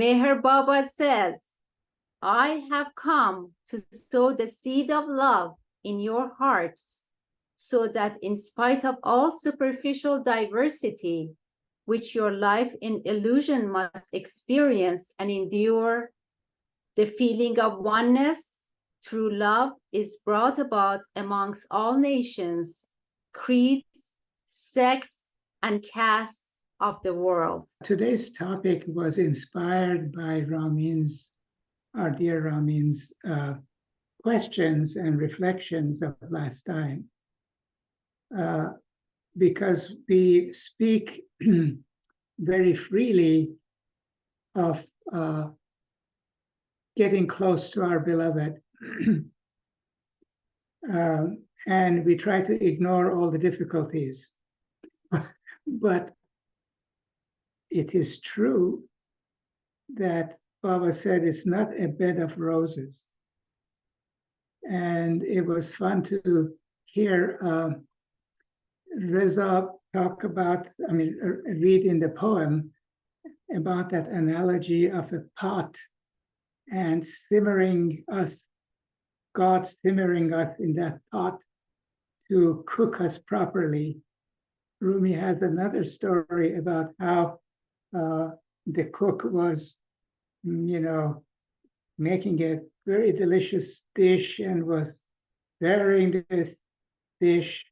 Meher Baba says, I have come to sow the seed of love in your hearts, so that in spite of all superficial diversity, which your life in illusion must experience and endure, the feeling of oneness through love is brought about amongst all nations, creeds, sects, and castes of the world. Today's topic was inspired by our dear Ramin's questions and reflections of last time, because we speak very freely of getting close to our beloved, and we try to ignore all the difficulties. But it is true that Baba said it's not a bed of roses. And it was fun to hear Reza talk about, read in the poem about that analogy of a pot and simmering us, God simmering us in that pot to cook us properly. Rumi has another story about how the cook was, making a very delicious dish and was stirring the dish,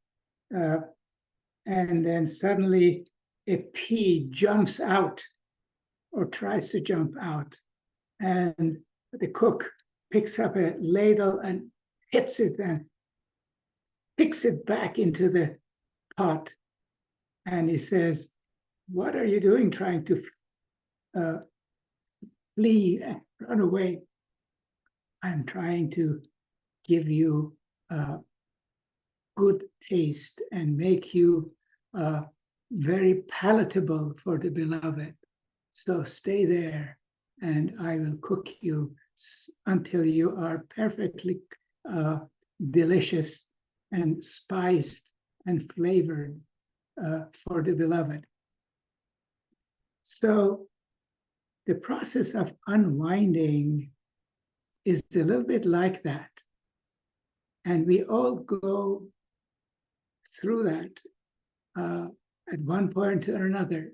and then suddenly a pea jumps out or tries to jump out, and the cook picks up a ladle and hits it and picks it back into the pot. And he says, what are you doing trying to flee and run away? I'm trying to give you good taste and make you very palatable for the beloved. So stay there and I will cook you until you are perfectly delicious and spiced and flavored for the beloved. So the process of unwinding is a little bit like that. And we all go through that at one point or another.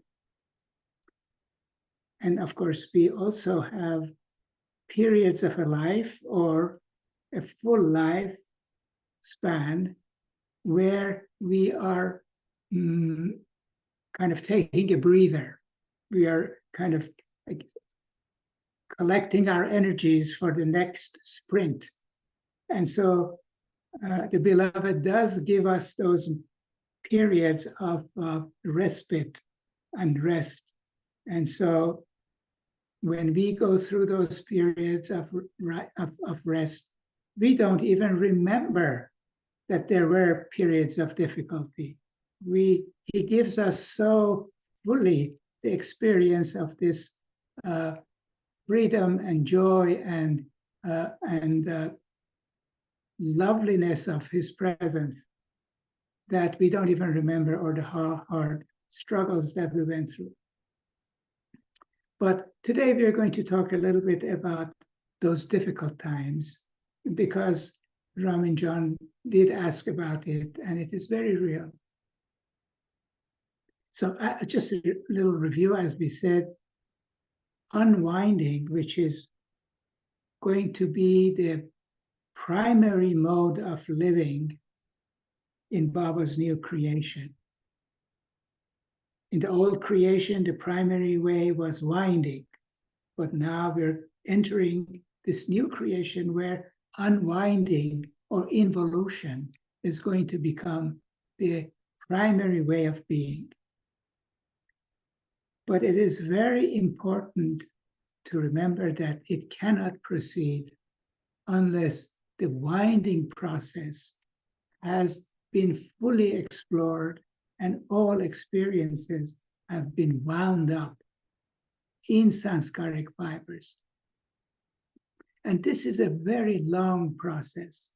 And of course, we also have periods of a life or a full life span where we are kind of taking a breather. We are kind of collecting our energies for the next sprint. And so the beloved does give us those periods of respite and rest. And so when we go through those periods of rest, we don't even remember that there were periods of difficulty. He gives us so fully the experience of this freedom and joy and loveliness of his presence that we don't even remember, or the hard struggles that we went through. But today we're going to talk a little bit about those difficult times, because Ramin John did ask about it, and it is very real. So just a little review, as we said, unwinding, which is going to be the primary mode of living in Baba's new creation. In the old creation, the primary way was winding, but now we're entering this new creation where unwinding or involution is going to become the primary way of being. But it is very important to remember that it cannot proceed unless the winding process has been fully explored and all experiences have been wound up in sanskaric fibers. And this is a very long process.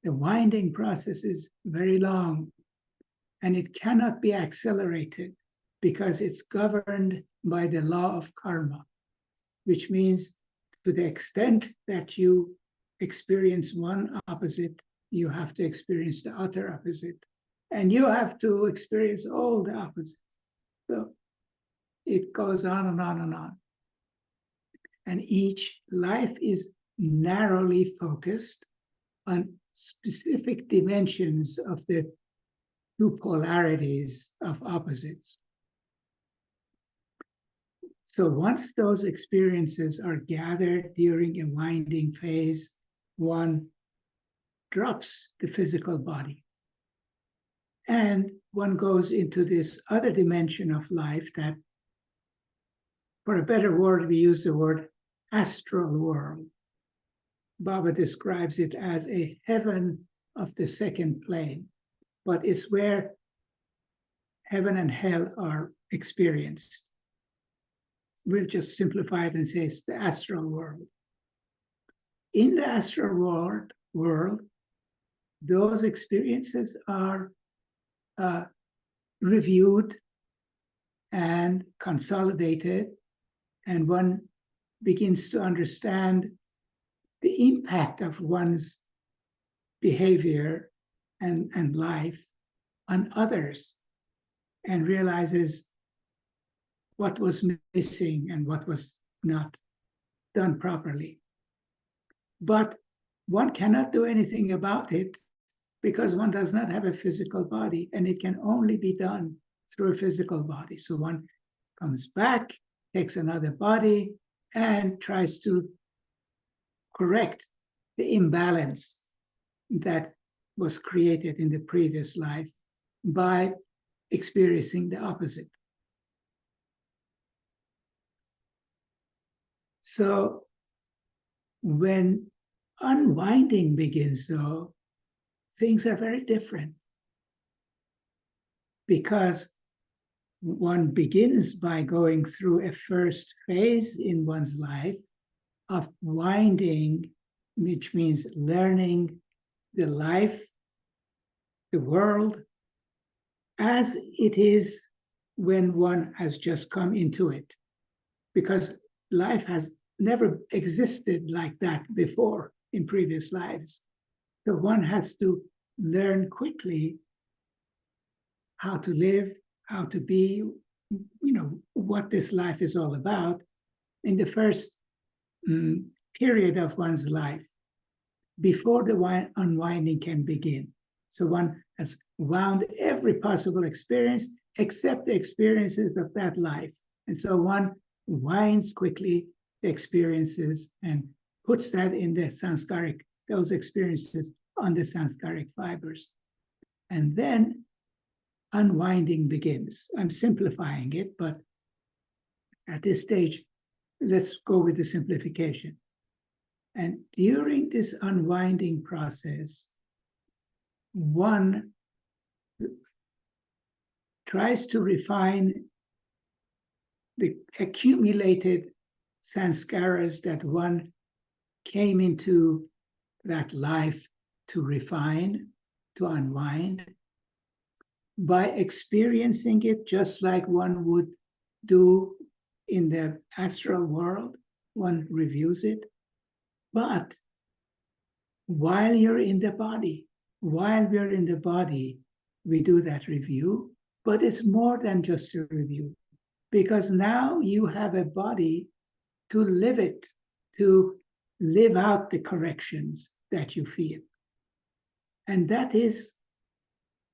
The winding process is very long, and it cannot be accelerated because it's governed by the law of karma. which means to the extent that you experience one opposite, you have to experience the other opposite. And you have to experience all the opposites. So it goes on and on and on. And each life is narrowly focused on specific dimensions of the two polarities of opposites. So once those experiences are gathered during a winding phase, one drops the physical body. And one goes into this other dimension of life that, for a better word, we use the word astral world. Baba describes it as a heaven of the second plane, but it's where heaven and hell are experienced. We'll just simplify it and say it's the astral world. In the astral world, those experiences are reviewed and consolidated, and one begins to understand the impact of one's behavior and life on others, and realizes what was missing and what was not done properly. But one cannot do anything about it because one does not have a physical body, and it can only be done through a physical body. So one comes back, takes another body, and tries to correct the imbalance that was created in the previous life by experiencing the opposite. So when unwinding begins, though, things are very different, because one begins by going through a first phase in one's life of winding, which means learning the life, the world, as it is when one has just come into it. Because life has never existed like that before in previous lives. So one has to learn quickly how to live, how to be, what this life is all about in the first period of one's life, before the unwinding can begin. So one has wound every possible experience except the experiences of that life. And so one winds quickly the experiences and puts that in the sanskaric, those experiences on the sanskaric fibers. And then unwinding begins. I'm simplifying it, but at this stage, let's go with the simplification. And during this unwinding process, one tries to refine the accumulated sanskaras that one came into that life to refine, to unwind, by experiencing it just like one would do in the astral world. One reviews it. But while you're in the body, while we're in the body, we do that review. But it's more than just a review, because now you have a body to live it, to live out the corrections that you feel. And that is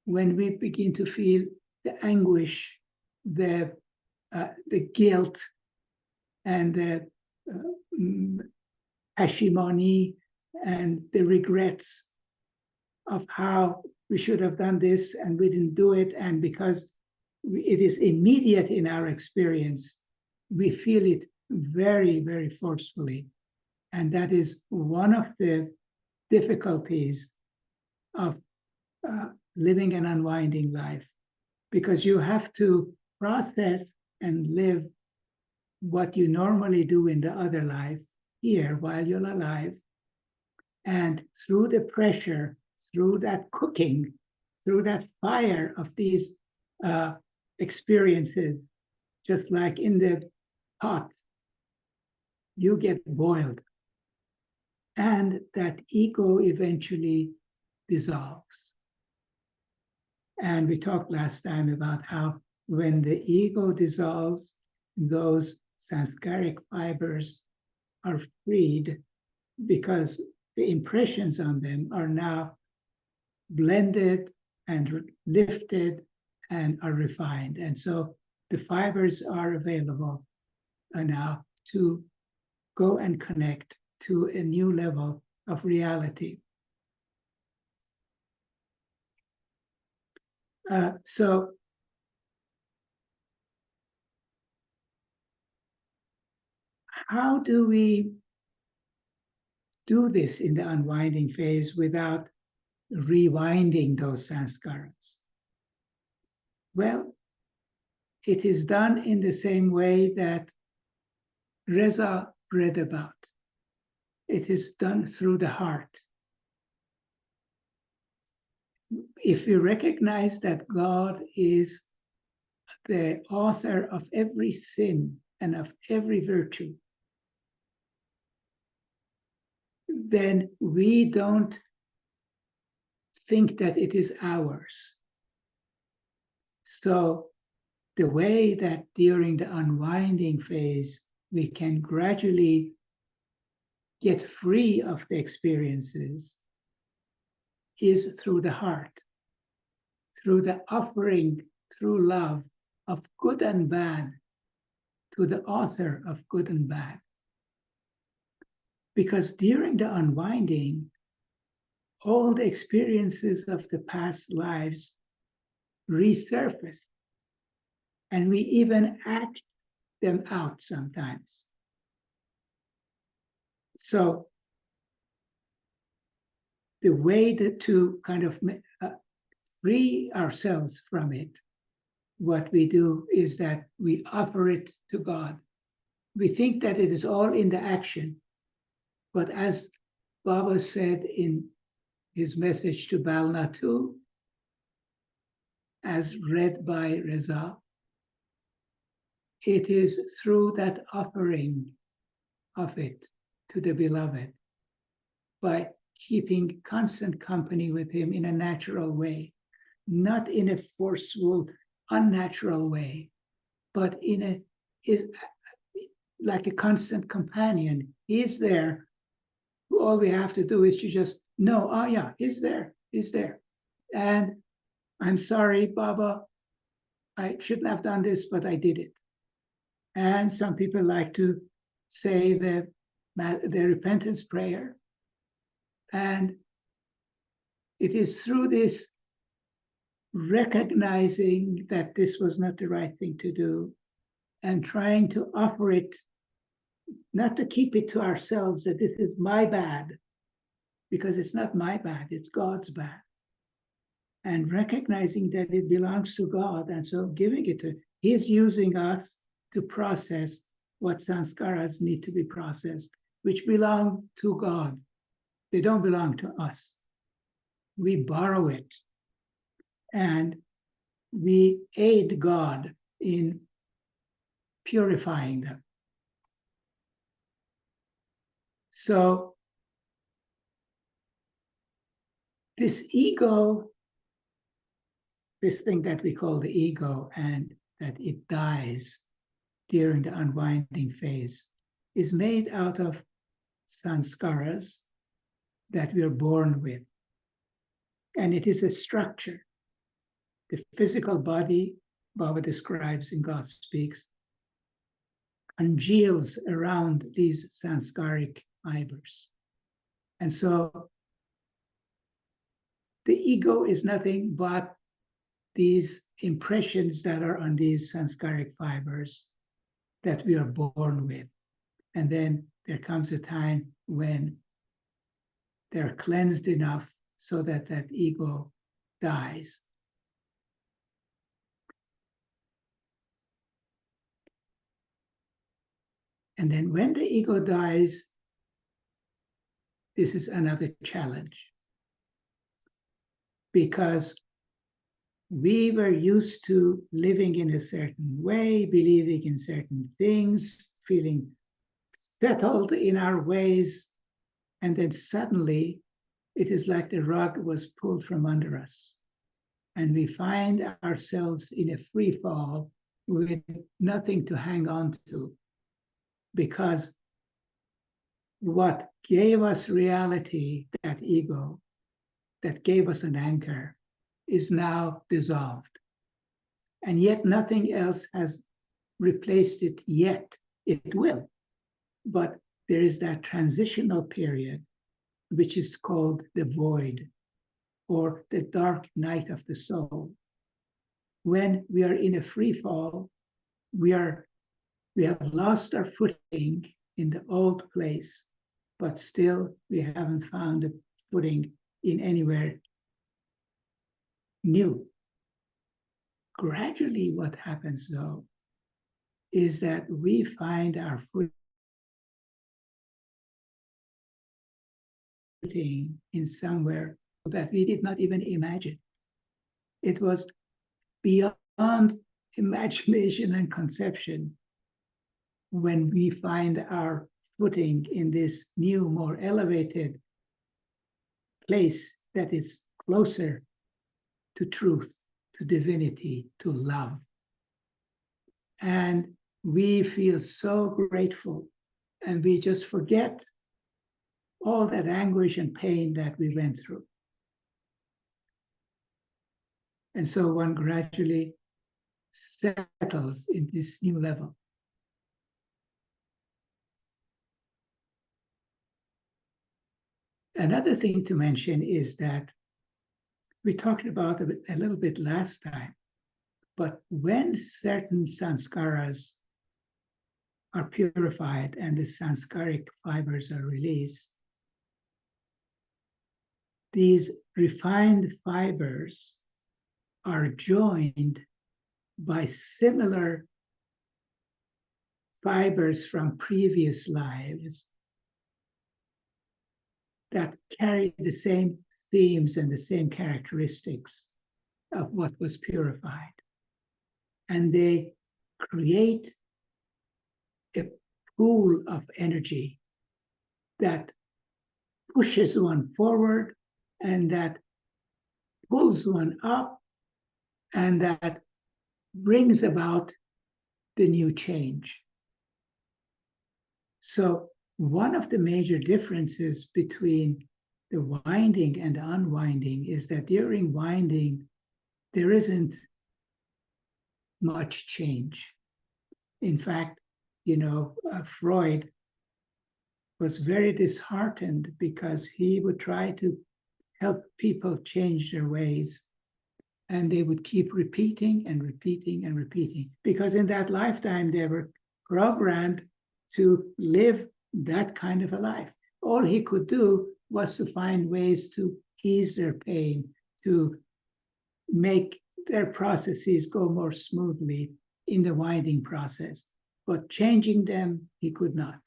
when we begin to feel the anguish, the guilt, and the hashimoni, and the regrets of how we should have done this and we didn't do it. And because it is immediate in our experience, we feel it very, very forcefully. And that is one of the difficulties of living an unwinding life, because you have to process and live what you normally do in the other life here while you're alive. And through the pressure, through that cooking, through that fire of these experiences, just like in the pot, you get boiled, and that ego eventually dissolves. And we talked last time about how when the ego dissolves, those sanskaric fibers are freed because the impressions on them are now blended and lifted and are refined. And so the fibers are available now to go and connect to a new level of reality. So how do we do this in the unwinding phase without rewinding those sanskaras? Well, it is done in the same way that Reza read about. It is done through the heart. If we recognize that God is the author of every sin and of every virtue, then we don't think that it is ours. So the way that during the unwinding phase, we can gradually get free of the experiences is through the heart, through the offering, through love of good and bad to the author of good and bad. Because during the unwinding, all the experiences of the past lives resurface, and we even act them out sometimes. So the way to kind of free ourselves from it, what we do is that we offer it to God. We think that it is all in the action, but as Baba said in his message to Balnatu, as read by Reza, it is through that offering of it to the beloved, by keeping constant company with him in a natural way, not in a forceful, unnatural way, but is like a constant companion. He's there. All we have to do is to just know, oh yeah, he's there, he's there. And I'm sorry, Baba, I shouldn't have done this, but I did it. And some people like to say the repentance prayer. And it is through this recognizing that this was not the right thing to do and trying to offer it, not to keep it to ourselves that this is my bad, because it's not my bad, it's God's bad. And recognizing that it belongs to God, and so giving it to, He's using us to process what sanskaras need to be processed, which belong to God. They don't belong to us. We borrow it, and we aid God in purifying them. So this ego, this thing that we call the ego, and that it dies during the unwinding phase, is made out of sanskaras that we are born with. And it is a structure. The physical body, Baba describes in God Speaks, congeals around these sanskaric fibers. And so the ego is nothing but these impressions that are on these sanskaric fibers that we are born with. And then there comes a time when they're cleansed enough so that that ego dies. And then when the ego dies, this is another challenge, because we were used to living in a certain way, believing in certain things, feeling settled in our ways, and then suddenly it is like the rug was pulled from under us. And we find ourselves in a free fall with nothing to hang on to, because what gave us reality, that ego, that gave us an anchor, is now dissolved. And yet nothing else has replaced it yet. It will. But there is that transitional period, which is called the void, or the dark night of the soul. When we are in a free fall, we have lost our footing in the old place, but still we haven't found a footing in anywhere new. Gradually, what happens though is that we find our footing in somewhere that we did not even imagine. It was beyond imagination and conception when we find our footing in this new, more elevated place that is closer to truth, to divinity, to love. And we feel so grateful, and we just forget all that anguish and pain that we went through. And so one gradually settles in this new level. Another thing to mention is that we talked about it a little bit last time, but when certain sanskaras are purified and the sanskaric fibers are released, these refined fibers are joined by similar fibers from previous lives that carry the same themes and the same characteristics of what was purified. And they create a pool of energy that pushes one forward and that pulls one up and that brings about the new change. So one of the major differences between the winding and the unwinding is that during winding, there isn't much change. In fact, Freud was very disheartened because he would try to help people change their ways, and they would keep repeating and repeating and repeating, because in that lifetime they were programmed to live that kind of a life. All he could do was to find ways to ease their pain, to make their processes go more smoothly in the winding process. But changing them, he could not.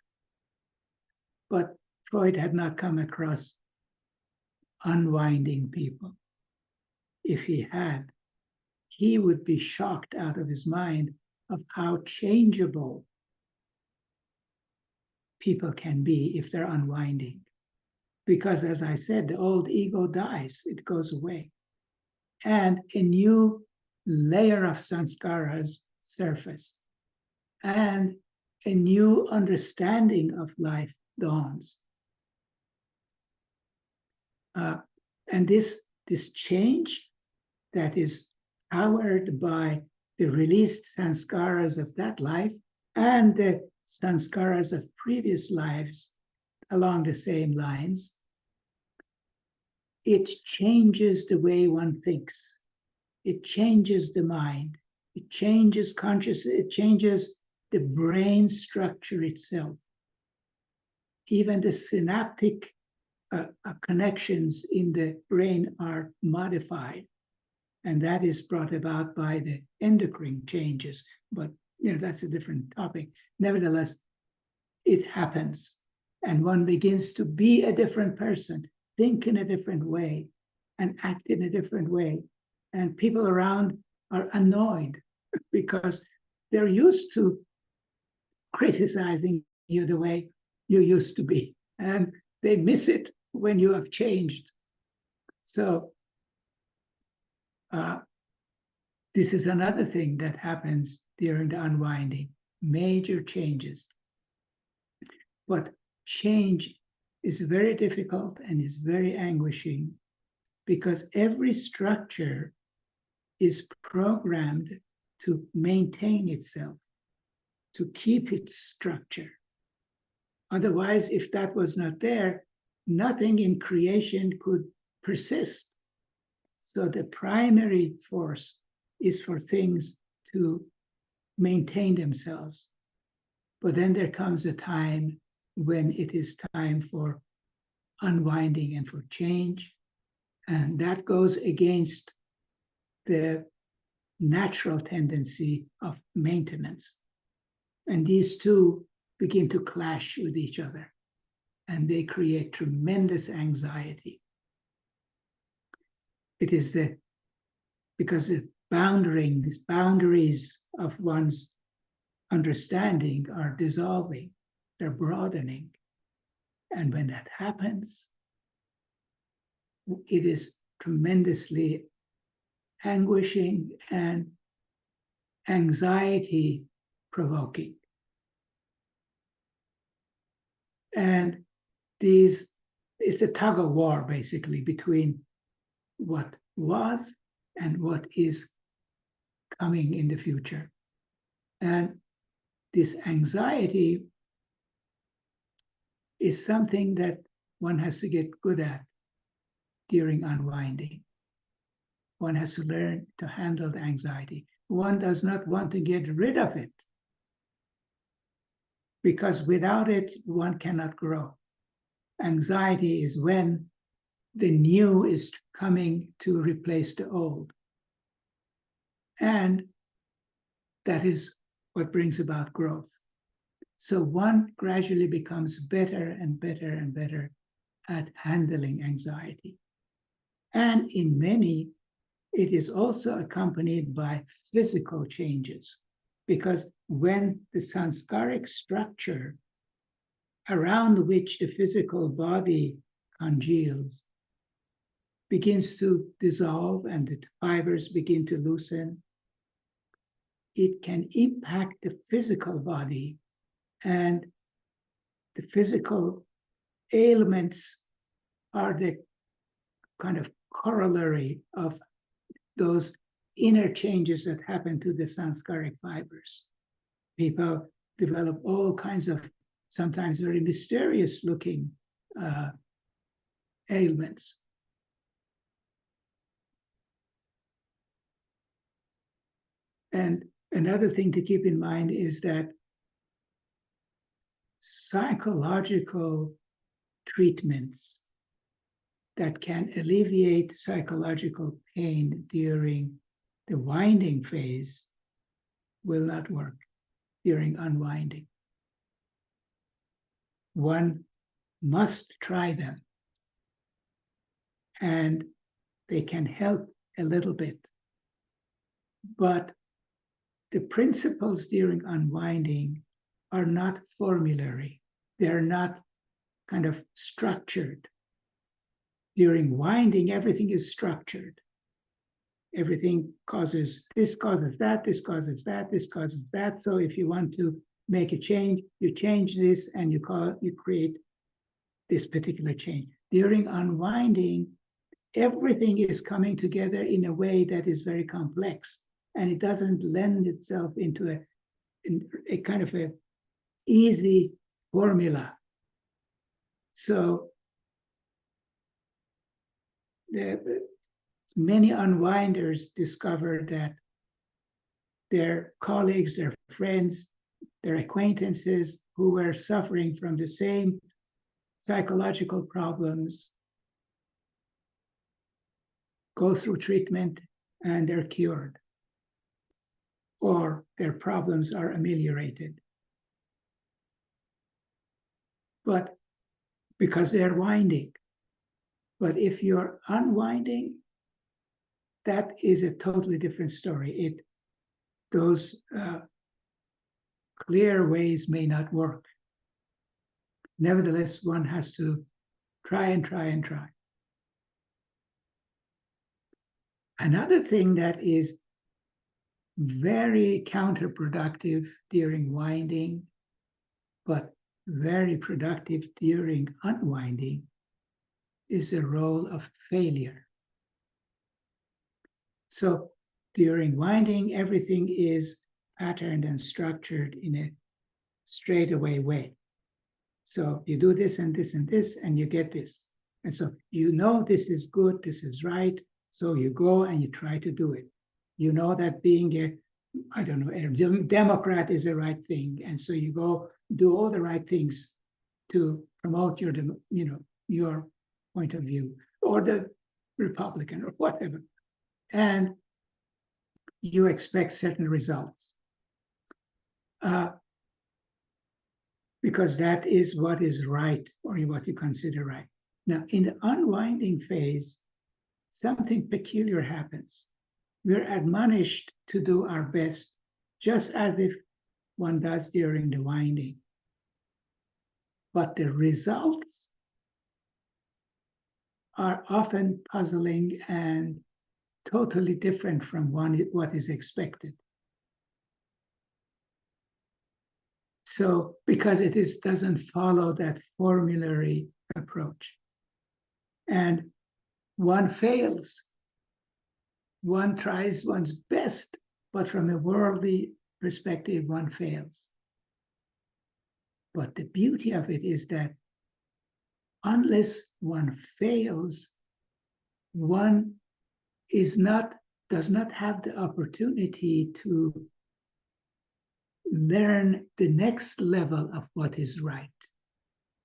But Freud had not come across unwinding people. If he had, he would be shocked out of his mind of how changeable people can be if they're unwinding. Because as I said, the old ego dies, it goes away. And a new layer of sanskaras surface. And a new understanding of life dawns. And this change that is powered by the released sanskaras of that life and the sanskaras of previous lives along the same lines, it changes the way one thinks. It changes the mind. It changes consciousness. It changes the brain structure itself. Even the synaptic connections in the brain are modified. And that is brought about by the endocrine changes. But that's a different topic. Nevertheless, it happens. And one begins to be a different person, think in a different way, and act in a different way. And people around are annoyed because they're used to criticizing you the way you used to be. And they miss it when you have changed. So this is another thing that happens during the unwinding, major changes. But change is very difficult and is very anguishing because every structure is programmed to maintain itself, to keep its structure. Otherwise, if that was not there, nothing in creation could persist. So the primary force is for things to maintain themselves. But then there comes a time when it is time for unwinding and for change. And that goes against the natural tendency of maintenance. And these two begin to clash with each other, and they create tremendous anxiety. It is because the boundaries of one's understanding are dissolving, they're broadening. And when that happens, it is tremendously anguishing and anxiety provoking. And it's a tug of war, basically, between what was and what is coming in the future. And this anxiety is something that one has to get good at during unwinding. One has to learn to handle the anxiety. One does not want to get rid of it, because without it, one cannot grow. Anxiety is when the new is coming to replace the old. And that is what brings about growth. So one gradually becomes better and better and better at handling anxiety. And in many, it is also accompanied by physical changes, because when the sanskaric structure around which the physical body congeals begins to dissolve and the fibers begin to loosen, it can impact the physical body, and the physical ailments are the kind of corollary of those inner changes that happen to the sanskaric fibers. People develop all kinds of sometimes very mysterious looking ailments. And another thing to keep in mind is that psychological treatments that can alleviate psychological pain during the winding phase will not work during unwinding. One must try them, and they can help a little bit. But the principles during unwinding are not formulary. They're not kind of structured. During winding, everything is structured. Everything causes this, causes that, this causes that, this causes that. So if you want to make a change, you change this and you create this particular change. During unwinding, everything is coming together in a way that is very complex, and it doesn't lend itself into a kind of a easy formula. So many unwinders discover that their colleagues, their friends, their acquaintances who were suffering from the same psychological problems go through treatment and they're cured, or their problems are ameliorated. But because they're winding. But if you're unwinding, that is a totally different story. Those clear ways may not work. nevertheless, one has to try and try and try. Another thing that is very counterproductive during winding, but very productive during unwinding, is the role of failure. So during winding, everything is patterned and structured in a straightaway way. So you do this and this and this, and you get this. And so you know this is good, this is right. So you go and you try to do it. You know that being a, I don't know, a Democrat is the right thing. And so you go do all the right things to promote your, your point of view, or the Republican or whatever. And you expect certain results. Because that is what is right, or what you consider right. Now, in the unwinding phase, something peculiar happens. We're admonished to do our best, just as if one does during the winding. But the results are often puzzling and totally different from what is expected. So, because it doesn't follow that formulary approach. And one fails. One tries one's best, but from a worldly perspective, one fails. But the beauty of it is that unless one fails, one does not have the opportunity to learn the next level of what is right.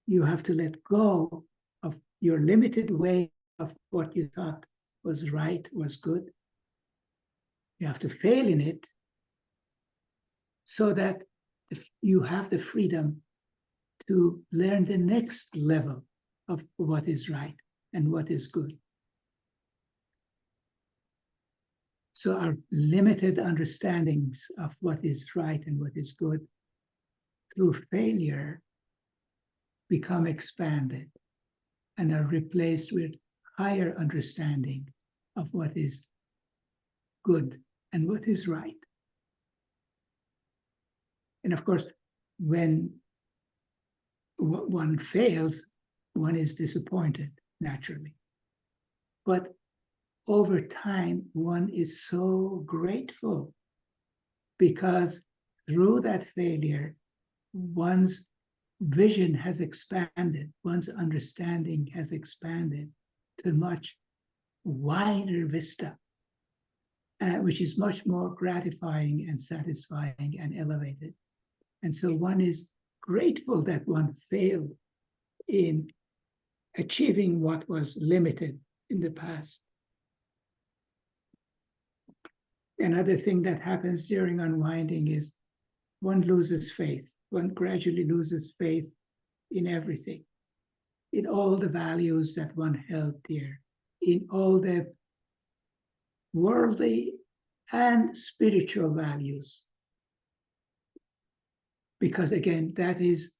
You have to let go of your limited way of what you thought was right, was good. You have to fail in it so that you have the freedom to learn the next level of what is right and what is good. So our limited understandings of what is right and what is good through failure become expanded and are replaced with higher understanding of what is good and what is right. And of course, when one fails, one is disappointed, naturally. But over time, one is so grateful because through that failure, one's vision has expanded, one's understanding has expanded to much wider vista, which is much more gratifying and satisfying and elevated. And so one is grateful that one failed in achieving what was limited in the past. Another thing that happens during unwinding is one loses faith. One gradually loses faith in everything, in all the values that one held dear, in all the worldly and spiritual values. Because again, that is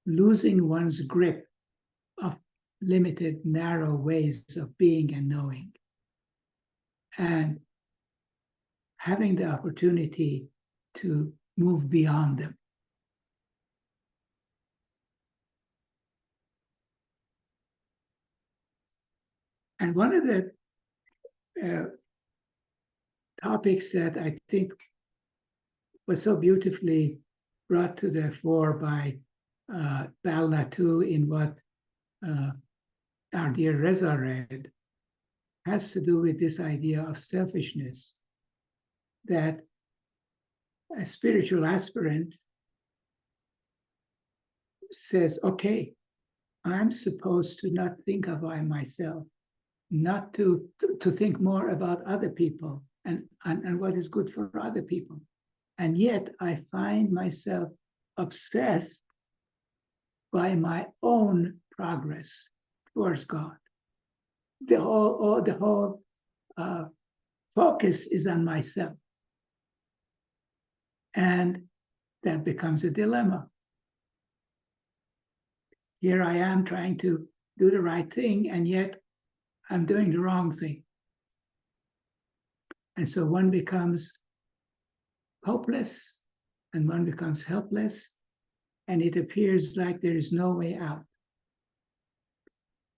losing one's grip of limited, narrow ways of being and knowing, and having the opportunity to move beyond them. And one of the topics that I think was so beautifully brought to the fore by Bal Natu in what our dear Reza read has to do with this idea of selfishness, that a spiritual aspirant says, okay, I'm supposed to not think about myself, not to think more about other people and what is good for other people. And yet I find myself obsessed by my own progress towards God. The whole focus is on myself. And that becomes a dilemma, here I am trying to do the right thing, and yet I'm doing the wrong thing. And so one becomes hopeless and one becomes helpless, and it appears like there is no way out.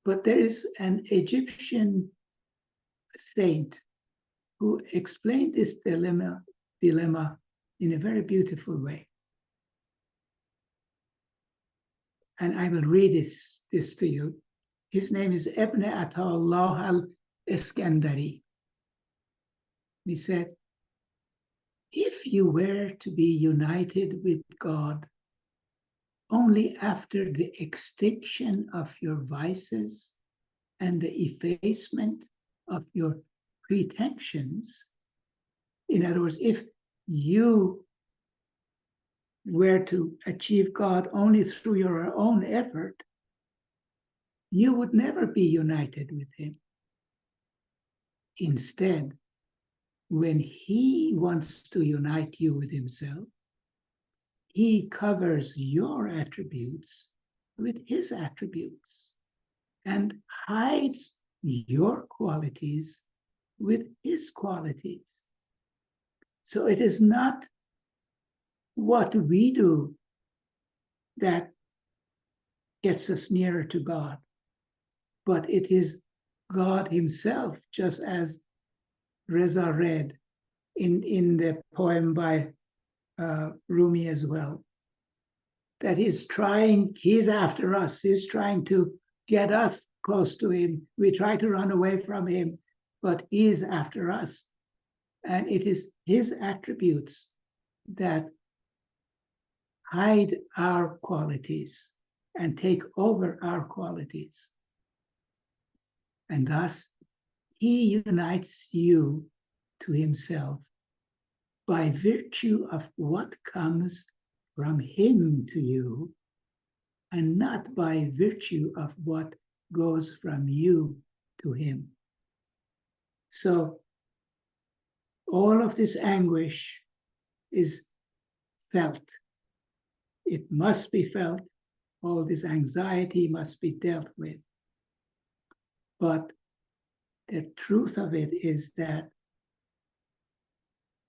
But there is an Egyptian saint who explained this dilemma in a very beautiful way. And I will read this to you. His name is Ibn Atallah al-Iskandari. He said, if you were to be united with God only after the extinction of your vices and the effacement of your pretensions, in other words, if you were to achieve God only through your own effort, you would never be united with him. Instead, when he wants to unite you with himself, he covers your attributes with his attributes and hides your qualities with his qualities. So it is not what we do that gets us nearer to God, but it is God himself, just as Reza read in the poem by Rumi as well, that he's after us, he's trying to get us close to him. We try to run away from him, but he is after us. And it is his attributes that hide our qualities and take over our qualities. And thus, he unites you to himself by virtue of what comes from him to you, and not by virtue of what goes from you to him. So all of this anguish is felt. It must be felt. All this anxiety must be dealt with. But the truth of it is that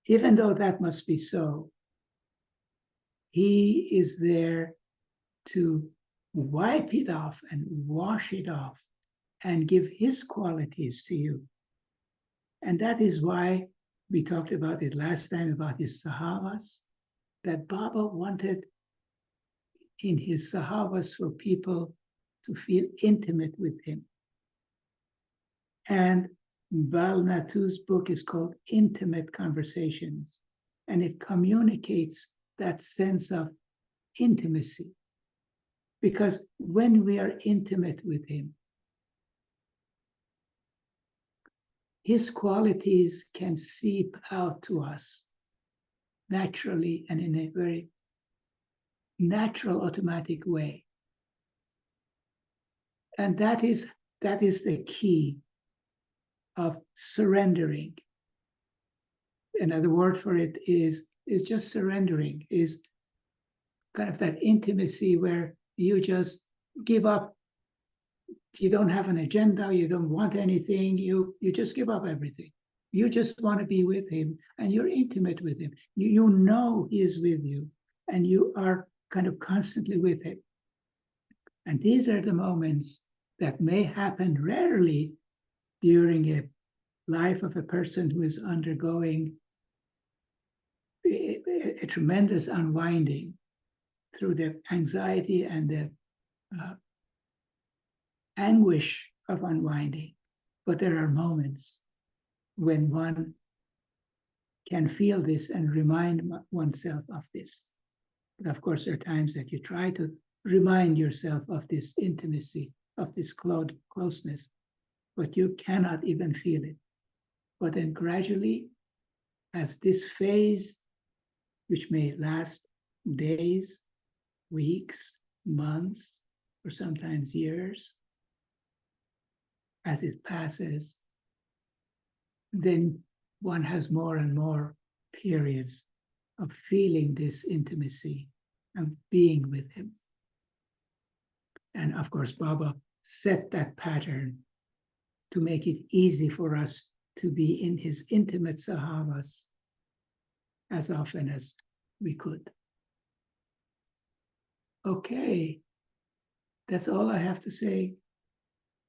even though that must be so, he is there to wipe it off and wash it off and give his qualities to you. And that is why we talked about it last time about his Sahabas, that Baba wanted in his Sahabas for people to feel intimate with him. And Bal Natu's book is called Intimate Conversations, and it communicates that sense of intimacy. Because when we are intimate with him, his qualities can seep out to us naturally and in a very natural, automatic way. And that is the key of surrendering. Another word for it is just surrendering, is kind of that intimacy where you just give up. You don't have an agenda, you don't want anything, you just give up everything. You just want to be with him, and you're intimate with him. You know he is with you, and you are kind of constantly with him. And these are the moments that may happen rarely during a life of a person who is undergoing a tremendous unwinding through the anxiety and the anguish of unwinding. But there are moments when one can feel this and remind oneself of this. But of course, there are times that you try to remind yourself of this intimacy, of this closeness, but you cannot even feel it. But then gradually, as this phase, which may last days, weeks, months, or sometimes years, as it passes, then one has more and more periods of feeling this intimacy and being with him. And of course, Baba set that pattern to make it easy for us to be in his intimate sahavas as often as we could. Okay, that's all I have to say.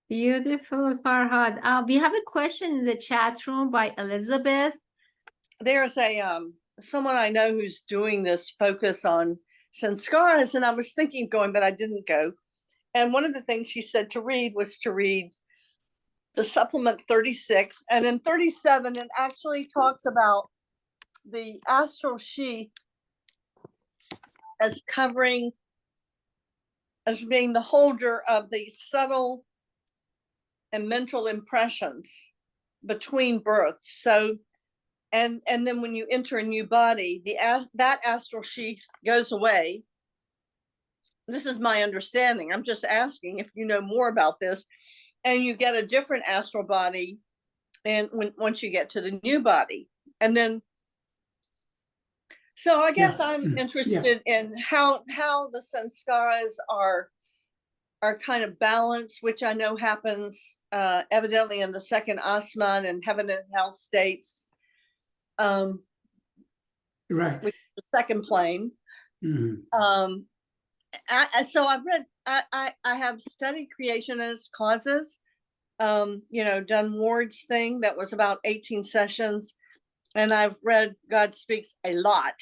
Beautiful, Farhad. We have a question in the chat room by Elizabeth. There's a someone I know who's doing this focus on Sanskaras, and I was thinking of going, but I didn't go. And one of the things she said to read was to read the supplement 36, and in 37 it actually talks about the astral sheath as covering, as being the holder of the subtle and mental impressions between births. So and then when you enter a new body, that astral sheath goes away. This is my understanding. I'm just asking if you know more about this. And you get a different astral body, and once you get to the new body, and then. So I guess I'm interested in how the sanskaras are kind of balanced, which I know happens evidently in the second asman and heaven and hell states. Right. Which is the second plane. Mm-hmm. So I've read, I have studied creation and its causes, done Ward's thing that was about 18 sessions, and I've read God Speaks a lot.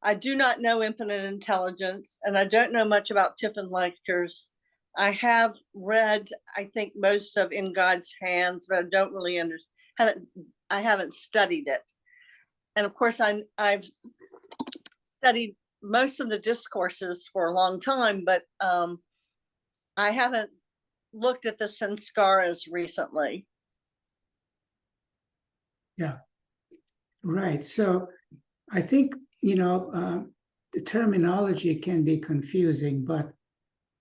I do not know Infinite Intelligence, and I don't know much about Tiffin lectures. I have read, I think, most of In God's Hands, but I don't really understand. I haven't studied it. And of course, I've studied most of the discourses for a long time, but I haven't looked at the sanskaras recently. Yeah, right. So I think, the terminology can be confusing, but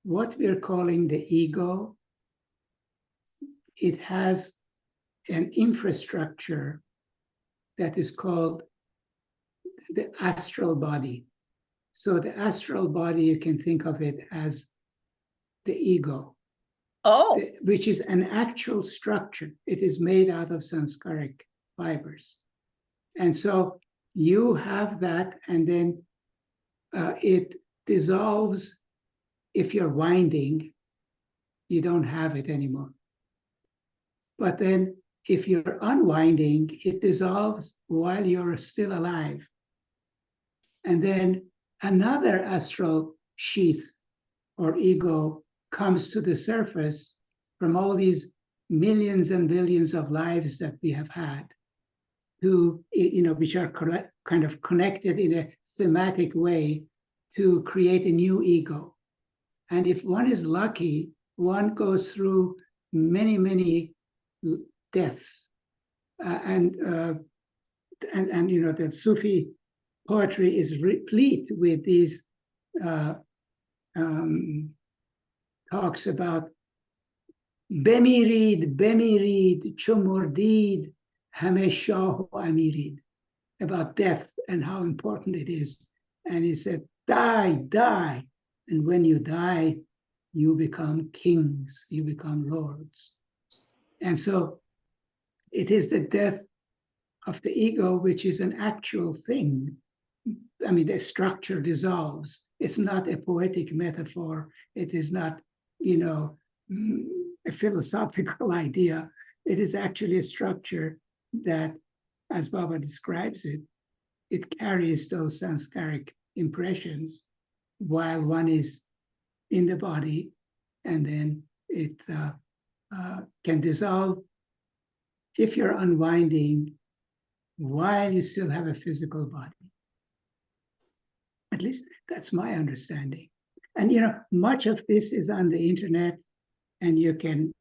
what we're calling the ego, it has an infrastructure that is called the astral body. So the astral body, you can think of it as the ego, which is an actual structure. It is made out of sanskaric fibers. And so you have that, and then it dissolves. If you're winding, you don't have it anymore. But then if you're unwinding, it dissolves while you're still alive. And then another astral sheath or ego comes to the surface from all these millions and billions of lives that we have had, which are kind of connected in a thematic way to create a new ego. And if one is lucky, one goes through many, many deaths. And the Sufi poetry is replete with these talks about Bemirid, Chumurdid, Hameshahu Amirid, about death and how important it is. And he said, die. And when you die, you become kings, you become lords. And so it is the death of the ego, which is an actual thing. I mean, the structure dissolves. It's not a poetic metaphor. It is not, a philosophical idea. It is actually a structure that, as Baba describes it, it carries those sanskaric impressions while one is in the body, and then it can dissolve if you're unwinding while you still have a physical body. At least that's my understanding. And much of this is on the internet, and you can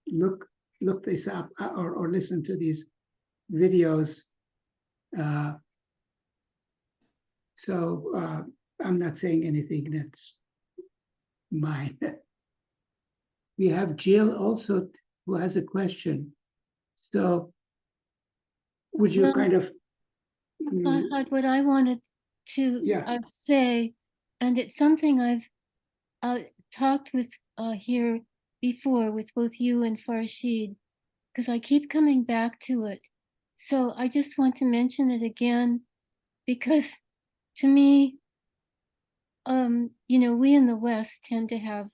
look this up or listen to these videos. So I'm not saying anything that's mine. We have Jill also, who has a question. So would you kind of... What I wanted to say, and it's something talked with here before with both you and Farshid, because I keep coming back to it. So I just want to mention it again, because to me, you know, we in the West tend to have,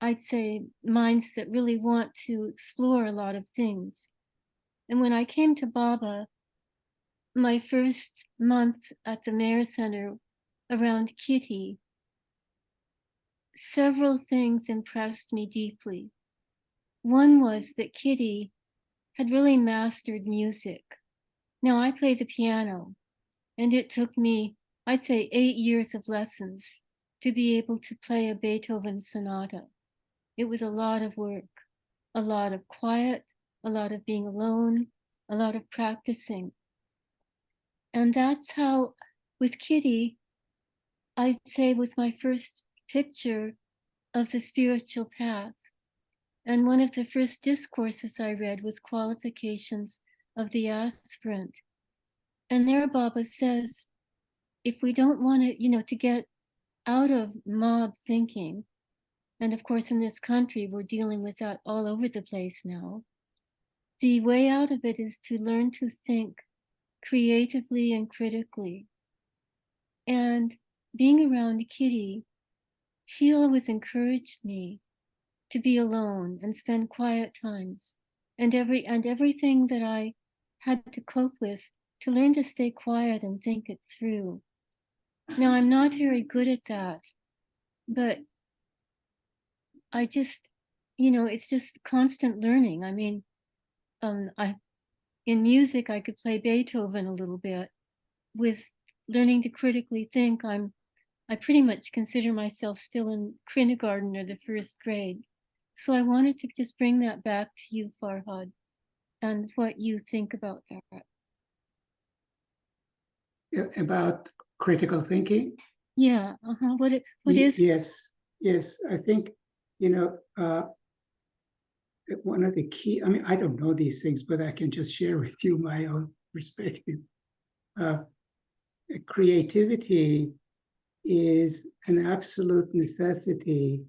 I'd say, minds that really want to explore a lot of things. And when I came to Baba, my first month at the Meher Center around Kitty, several things impressed me deeply. One was that Kitty had really mastered music. Now, I play the piano, and it took me, I'd say, 8 years of lessons to be able to play a Beethoven sonata. It was a lot of work, a lot of quiet, a lot of being alone, a lot of practicing. And that's how, with Kitty, I'd say was my first picture of the spiritual path. And one of the first discourses I read was Qualifications of the Aspirant. And there Baba says, if we don't want to, you know, to get out of mob thinking, and of course in this country we're dealing with that all over the place now, the way out of it is to learn to think creatively and critically. And being around Kitty, she always encouraged me to be alone and spend quiet times, and everything that I had to cope with, to learn to stay quiet and think it through. Now, I'm not very good at that, but I just, you know, it's just constant learning. I mean, in music, I could play Beethoven a little bit. With learning to critically think, I pretty much consider myself still in kindergarten or the first grade. So I wanted to just bring that back to you, Farhad, and what you think about that. About critical thinking? Yeah, what is? Yes, I think, you know, one of the key, I mean, I don't know these things, but I can just share with you my own perspective. Creativity is an absolute necessity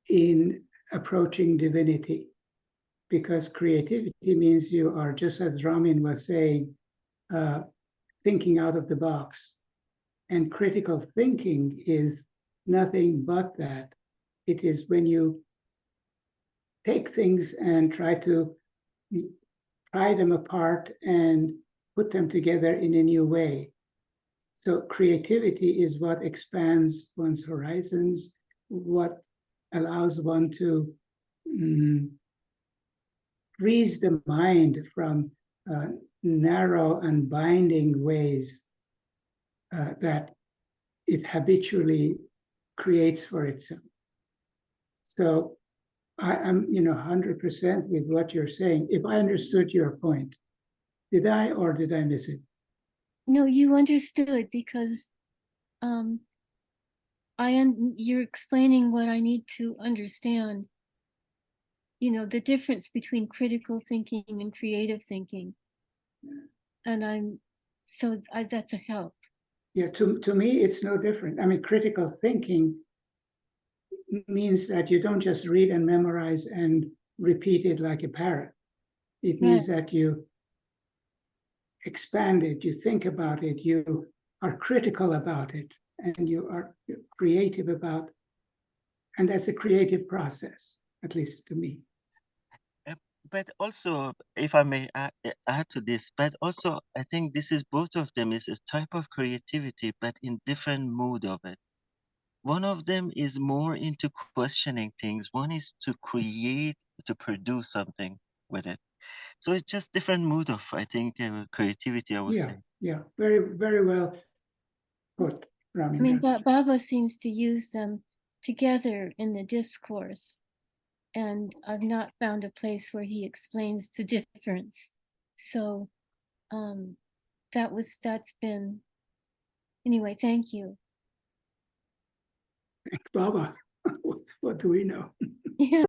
in approaching divinity, because creativity means you are, just as Ramin was saying, thinking out of the box. And critical thinking is nothing but that. It is when you take things and try to pry them apart and put them together in a new way. So creativity is what expands one's horizons, what allows one to frees the mind from narrow and binding ways that it habitually creates for itself. So I am, 100% with what you're saying. If I understood your point, did I, or did I miss it? No, you understood, because you're explaining what I need to understand. You know, the difference between critical thinking and creative thinking. And that's a help. Yeah, to me, it's no different. I mean, critical thinking means that you don't just read and memorize and repeat it like a parrot. It means that you expand it, you think about it, you are critical about it, and you're creative about, and that's a creative process, at least to me. But also, if I may add to this, but also I think this is, both of them is a type of creativity, but in different mood of it. One of them is more into questioning things. One is to create, to produce something with it. So it's just different mood of, I think, creativity, I would say. Yeah, very, very well put, Ramin. I mean, Baba seems to use them together in the discourse, and I've not found a place where he explains the difference. So that's been, anyway, thank you. Baba, what do we know? Yeah.